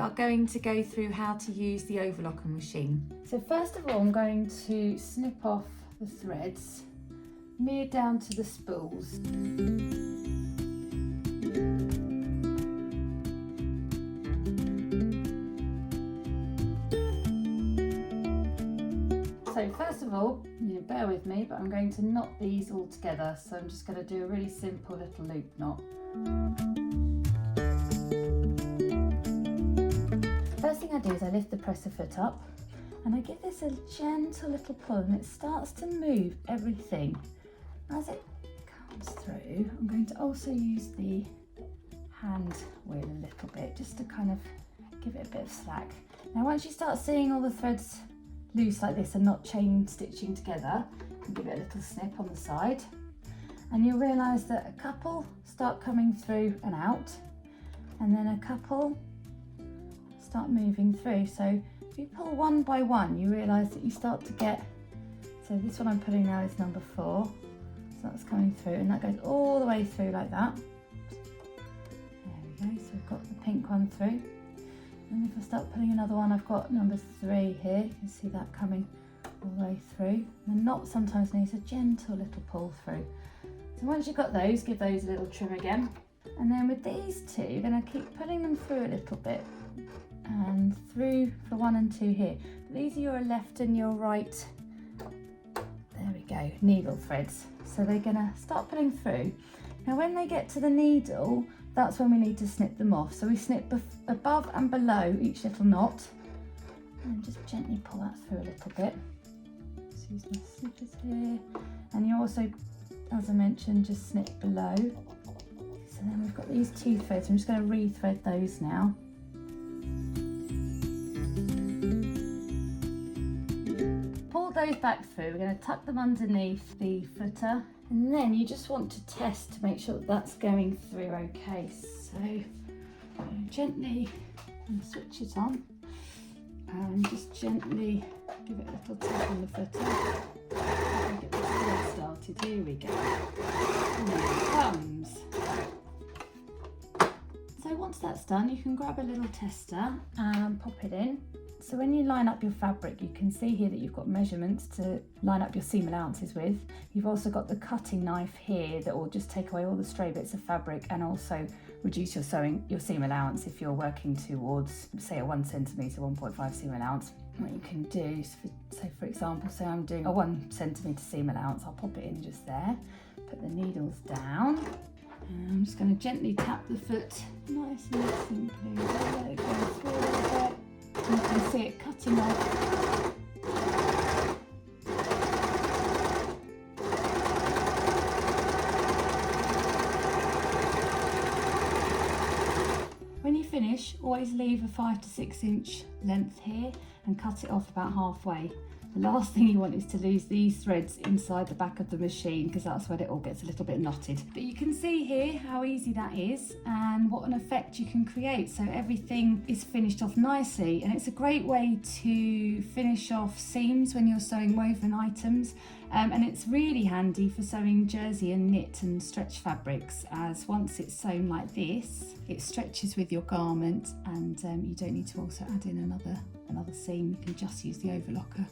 are going to go through how to use the overlocker machine. So first of all, I'm going to snip off the threads near down to the spools. So first of all, bear with me, but I'm going to knot these all together. So I'm just going to do a really simple little loop knot. First thing I do is I lift the presser foot up and I give this a gentle little pull, and it starts to move everything. As it comes through, I'm going to also use the hand wheel a little bit just to kind of give it a bit of slack. Now once you start seeing all the threads loose like this and not chain stitching together, and give it a little snip on the side, and you'll realise that a couple start coming through and out, and then a couple start moving through. So if you pull one by one, you realise that you start to get, so this one I'm putting now is number 4, so that's coming through, and that goes all the way through like that. There we go, so we've got the pink one through. And if I start putting another one, I've got number 3 here. You can see that coming all the way through. The knot sometimes needs a gentle little pull through. So once you've got those, give those a little trim again. And then with these two, you're going to keep putting them through a little bit and through for 1 and 2 here. But these are your left and your right, there we go, needle threads. So they're going to start putting through. Now when they get to the needle, that's when we need to snip them off. So we snip above and below each little knot and just gently pull that through a little bit. Just use my snippers here. And you also, as I mentioned, just snip below. So then we've got these 2 threads. I'm just going to re-thread those now. Pull those back through. We're going to tuck them underneath the footer. And then you just want to test to make sure that that's going through okay. So gently switch it on and just gently give it a little tap on the footer. Get the thread started. Here we go. And there it comes. So once that's done, you can grab a little tester and pop it in. So when you line up your fabric, you can see here that you've got measurements to line up your seam allowances with. You've also got the cutting knife here that will just take away all the stray bits of fabric and also reduce your seam allowance if you're working towards, say, a 1 centimetre, 1.5 seam allowance. What you can do, so for example, say I'm doing a 1 centimetre seam allowance, I'll pop it in just there, put the needles down, and I'm just going to gently tap the foot nice and simply, let it go through a little bit. You can see it cutting off. When you finish, always leave a 5 to 6 inch length here and cut it off about halfway. The last thing you want is to lose these threads inside the back of the machine, because that's when it all gets a little bit knotted. But you can see here how easy that is and what an effect you can create. So everything is finished off nicely, and it's a great way to finish off seams when you're sewing woven items. And it's really handy for sewing jersey and knit and stretch fabrics, as once it's sewn like this, it stretches with your garment, and you don't need to also add in another seam. You can just use the overlocker.